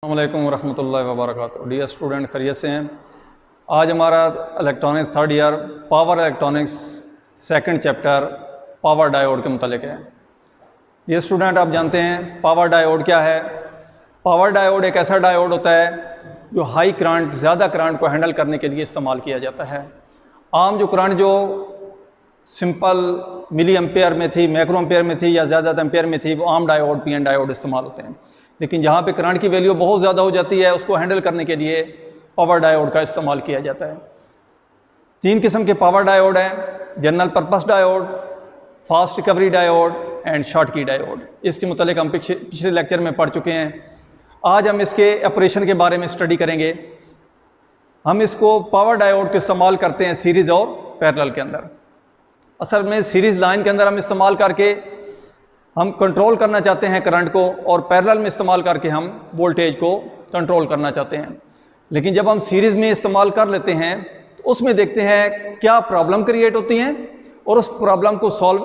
अस्सलामु अलैकुम रहमतुल्लाहि व बरकातुहू। डियर स्टूडेंट, खैरियत से हैं। आज हमारा electronics third year power electronics second chapter power diode के मुतालिक है। डियर स्टूडेंट, आप जानते हैं पावर डायोड क्या है। पावर डायोड एक ऐसा डायोड होता है जो हाई करंट, ज़्यादा करंट को हैंडल करने के लिए इस्तेमाल किया जाता है। आम जो करंट जो सिंपल मिली एम्पेयर में थी, माइक्रो एम्पेयर में थी या ज़्यादा एम्पेयर में थी, वो आम डायोड, पीएन डायोड इस्तेमाल होते हैं। लेकिन जहाँ पे करंट की वैल्यू बहुत ज़्यादा हो जाती है, उसको हैंडल करने के लिए पावर डायोड का इस्तेमाल किया जाता है। 3 किस्म के पावर डायोड हैं: general purpose diode, fast recovery diode and short की डायोड। इसके मुतालिक हम पिछले लेक्चर में पढ़ चुके हैं। आज हम इसके ऑपरेशन के बारे में स्टडी करेंगे। हम इसको पावर डायोड का इस्तेमाल करते हैं सीरीज़ और पैरेलल के अंदर। असल में सीरीज़ लाइन के अंदर हम इस्तेमाल करके हम कंट्रोल करना चाहते हैं करंट को, और पैरेलल में इस्तेमाल करके हम वोल्टेज को कंट्रोल करना चाहते हैं। लेकिन जब हम सीरीज़ में इस्तेमाल कर लेते हैं तो उसमें देखते हैं क्या प्रॉब्लम क्रिएट होती हैं और उस प्रॉब्लम को सॉल्व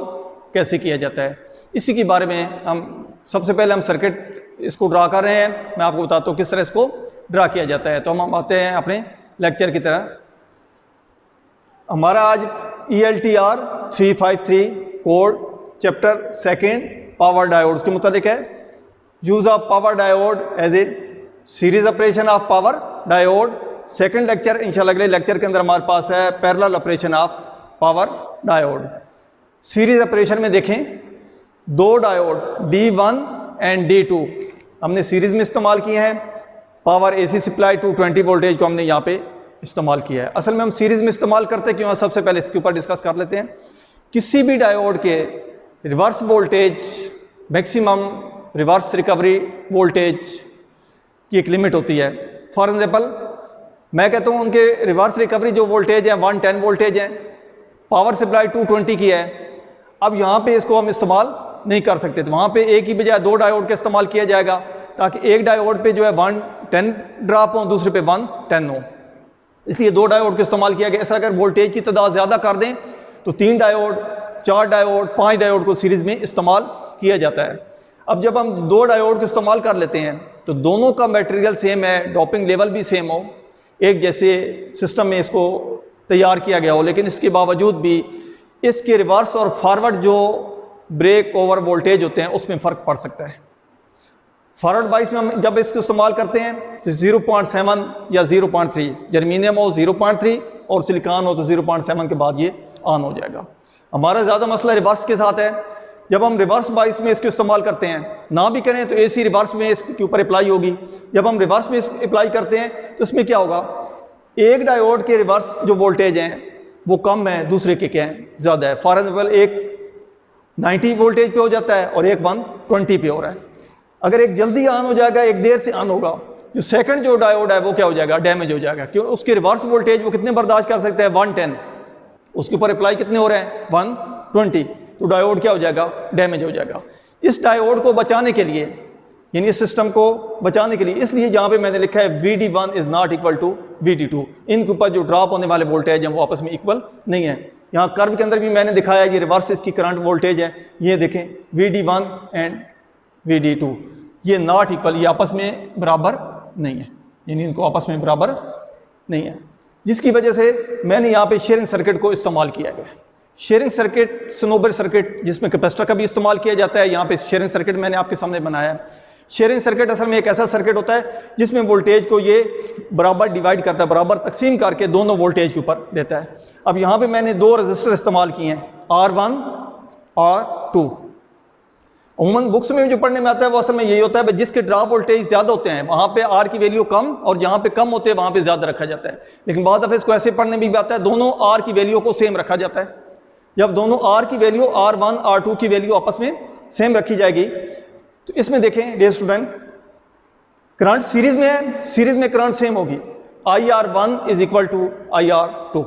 कैसे किया जाता है। इसी के बारे में हम सबसे पहले हम सर्किट इसको ड्रा कर रहे हैं। मैं आपको बताता हूँ किस तरह इसको ड्रा किया जाता है। तो हम आते हैं अपने लेक्चर की तरह। हमारा आज ELTR 353 code chapter second power diodes के मुतालिक है। Use of power diode as a series operation of power diode. Second lecture इंशाल्लाह अगले लेक्चर के अंदर हमारे पास है parallel operation of power diode. Series operation में देखें, 2 डायोड D1 एंड D2 हमने सीरीज में इस्तेमाल किए हैं। पावर AC सप्लाई 220 वोल्टेज को हमने यहाँ पे इस्तेमाल किया है। असल में हम सीरीज में इस्तेमाल करते क्यों, सबसे पहले इसके ऊपर डिस्कस कर लेते हैं। किसी भी डायोड के reverse voltage, maximum reverse recovery voltage की एक लिमिट होती है। फॉर एग्जांपल मैं कहता हूँ उनके रिवर्स रिकवरी जो वोल्टेज है 110 वोल्टेज है, पावर सप्लाई 220 की है। अब यहाँ पे इसको हम इस्तेमाल नहीं कर सकते, तो वहाँ पे एक ही बजाय 2 डायोड का इस्तेमाल किया जाएगा, ताकि एक डायोड पे जो है 110 ड्रॉप हो, दूसरे पे 110 हो। इसलिए 2 डायोड का इस्तेमाल किया गया। ऐसा अगर वोल्टेज की तादाद ज़्यादा कर दें तो 3 डायोड, 4 डायोड, 5 डायोड को सीरीज़ में इस्तेमाल किया जाता है। अब जब हम 2 डायोड को इस्तेमाल कर लेते हैं तो दोनों का मटेरियल सेम है, डोपिंग लेवल भी सेम हो, एक जैसे सिस्टम में इसको तैयार किया गया हो, लेकिन इसके बावजूद भी इसके रिवर्स और फॉरवर्ड जो ब्रेक ओवर वोल्टेज होते हैं उसमें फ़र्क पड़ सकता है। फॉरवर्ड बाइस में हम जब इसको इस्तेमाल करते हैं तो 0.7 या 0.3, जर्मीनियम हो 0.3 और सिलिकॉन हो तो 0.7 के बाद ये ऑन हो जाएगा। हमारा ज़्यादा मसला रिवर्स के साथ है। जब हम रिवर्स बाइस में इसको इस्तेमाल करते हैं, ना भी करें तो AC रिवर्स में इसके ऊपर अप्लाई होगी। जब हम रिवर्स में अप्लाई करते हैं तो इसमें क्या होगा, एक डायोड के रिवर्स जो वोल्टेज हैं वो कम है, दूसरे के क्या है ज़्यादा है। फॉर एग्जाम्पल एक 90 वोल्टेज पे हो जाता है और एक 120 पे हो रहा है। अगर एक जल्दी ऑन हो जाएगा, एक देर से ऑन होगा, जो सेकंड जो डायोड है वो क्या हो जाएगा, डैमेज हो जाएगा। क्यों, उसके रिवर्स वोल्टेज वो कितने बर्दाश्त कर सकते हैं, 110, उसके ऊपर अप्लाई कितने हो रहे हैं 120, तो डायोड क्या हो जाएगा, डैमेज हो जाएगा। इस डायोड को बचाने के लिए, यानी इस सिस्टम को बचाने के लिए, इसलिए जहाँ पे मैंने लिखा है VD1 is not equal to VD2। इनके ऊपर जो ड्रॉप होने वाले वोल्टेज हैं वो आपस में इक्वल नहीं है। यहाँ कर्व के अंदर भी मैंने दिखाया है, ये रिवर्स इसकी करंट वोल्टेज है, ये देखें VD1 एंड VD2 ये नॉट इक्वल, ये आपस में बराबर नहीं है, यानी इनको आपस में बराबर नहीं है, जिसकी वजह से मैंने यहाँ पे शेयरिंग सर्किट को इस्तेमाल किया गया है। शेयरिंग सर्किट, स्नोबर सर्किट, जिसमें कैपेसिटर का भी इस्तेमाल किया जाता है, यहाँ पे शेयरिंग सर्किट मैंने आपके सामने बनाया है। शेयरिंग सर्किट असल में एक ऐसा सर्किट होता है जिसमें वोल्टेज को ये बराबर डिवाइड करता है, बराबर तकसीम करके दोनों वोल्टेज के ऊपर देता है। अब यहाँ पे मैंने 2 रजिस्टर इस्तेमाल किए हैं, R1 और 2। उमूमन बुक्स में जो पढ़ने में आता है वो असल में यही होता है, जिसके ड्रॉप वोल्टेज ज़्यादा होते हैं वहाँ पे R की वैल्यू कम, और जहाँ पे कम होते हैं वहाँ पे ज़्यादा रखा जाता है। लेकिन बाद दफ़े इसको ऐसे पढ़ने में भी आता है, दोनों R की वैल्यू को सेम रखा जाता है। जब दोनों R की वैल्यू, R1 R2 की वैल्यू आपस में सेम रखी जाएगी, तो इसमें देखें डियर स्टूडेंट, करंट सीरीज में है, सीरीज में करंट सेम होगी। IR1 is equal to IR2,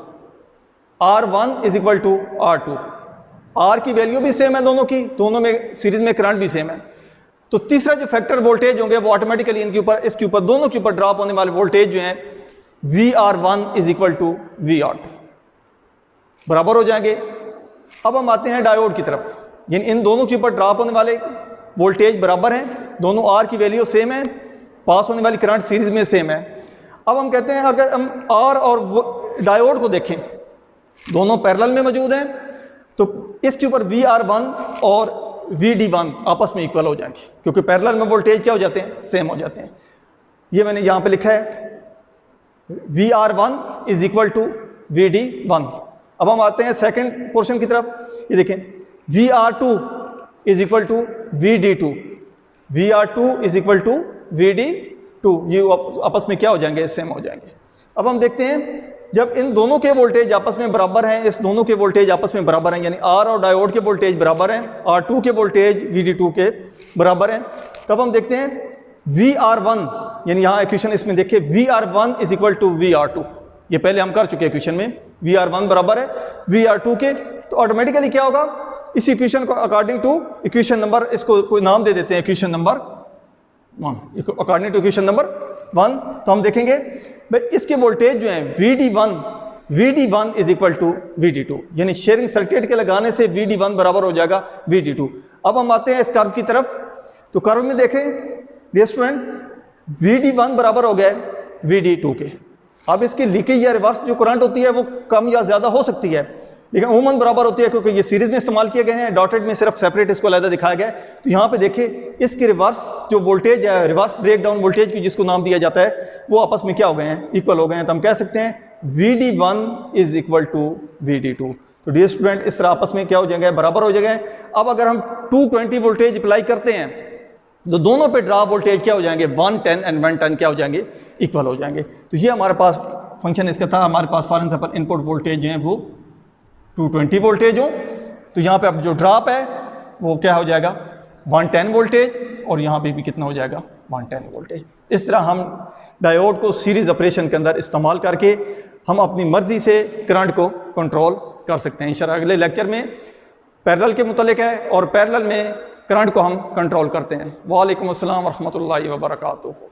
R1 is equal to R2। R की वैल्यू भी सेम है दोनों की, दोनों में सीरीज में करंट भी सेम है। तो तीसरा जो फैक्टर वोल्टेज होंगे वो ऑटोमेटिकली इनके ऊपर, इसके ऊपर, दोनों के ऊपर ड्रॉप होने वाले वोल्टेज जो हैं VR1 is equal to VR2 बराबर हो जाएंगे। अब हम आते हैं डायोड की तरफ, इन दोनों के ऊपर ड्रॉप होने वाले वोल्टेज बराबर हैं, दोनों आर की वैल्यू सेम है, पास होने वाली करंट सीरीज में सेम है। अब हम कहते हैं अगर हम आर और डायोड को देखें, दोनों पैरेलल में मौजूद हैं, तो इसके ऊपर VR1 और VD1 आपस में इक्वल हो जाएंगे, क्योंकि पैरेलल में वोल्टेज क्या हो जाते हैं, सेम हो जाते हैं। ये मैंने यहाँ पे लिखा है VR1 is equal to VD1। अब हम आते हैं सेकंड पोर्शन की तरफ। ये देखें VR2 is equal to VD2, VR2 is equal to VD2, ये आपस में क्या हो जाएंगे, सेम हो जाएंगे। अब हम देखते हैं जब इन दोनों के वोल्टेज आपस में बराबर हैं, इस दोनों के वोल्टेज आपस में बराबर हैं, यानी R और डायोड के वोल्टेज बराबर हैं, R2 के वोल्टेज VD2 के बराबर हैं, तब हम देखते हैं VR1, यानी यहाँ इक्वेशन इसमें देखिए VR1 is equal to VR2, ये पहले हम कर चुके हैं इक्वेशन में, VR1 बराबर है VR2 के, तो ऑटोमेटिकली क्या होगा, इस इक्वेशन को अकॉर्डिंग टू इक्वेशन नंबर, इसको कोई नाम दे देते हैं equation number 1, according to equation number 1, तो हम देखेंगे भाई इसके वोल्टेज जो हैं VD1 is equal to VD2, यानी शेयरिंग सर्किट के लगाने से VD1 बराबर हो जाएगा VD2। अब हम आते हैं इस कर्व की तरफ, तो कर्व में देखें डियर स्टूडेंट VD1 बराबर हो गया VD2 के। अब इसकी लीकेज या रिवर्स जो करंट होती है वो कम या ज़्यादा हो सकती है, लेकिन अमूमन बराबर होती है, क्योंकि ये सीरीज में इस्तेमाल किए गए हैं, डॉटेड में सिर्फ सेपरेट इसको अलग दिखाया गया है। तो यहाँ पे देखिए इसकी रिवर्स जो वोल्टेज है, रिवर्स ब्रेक डाउन वोल्टेज की जिसको नाम दिया जाता है, वो आपस में क्या हो गए हैं, इक्वल हो गए हैं। तो हम कह सकते हैं VD1 is equal to VD2। तो डियर स्टूडेंट इस तरह आपस में क्या हो जाएंगे, बराबर हो जाएंगे। अब अगर हम 220 वोल्टेज अप्लाई करते हैं तो दोनों पे ड्रॉप वोल्टेज क्या हो जाएंगे, 110 एंड 110 क्या हो जाएंगे, इक्वल हो जाएंगे। तो ये हमारे पास फंक्शन इसका था। हमारे पास फॉर एग्जांपल इनपुट वोल्टेज जो है वो 220 वोल्टेज हो, तो यहाँ पे अब जो ड्रॉप है वो क्या हो जाएगा, 110 वोल्टेज, और यहाँ पे भी कितना हो जाएगा, 110 वोल्टेज। इस तरह हम डायोड को सीरीज ऑपरेशन के अंदर इस्तेमाल करके हम अपनी मर्जी से करंट को कंट्रोल कर सकते हैं। इंशाअल्लाह अगले लेक्चर में पैरेलल के मुतालिक है, और पैरेलल में करंट को हम कंट्रोल करते हैं। वालेकुम अस्सलाम व रहमतुल्लाहि व बरकातुहू।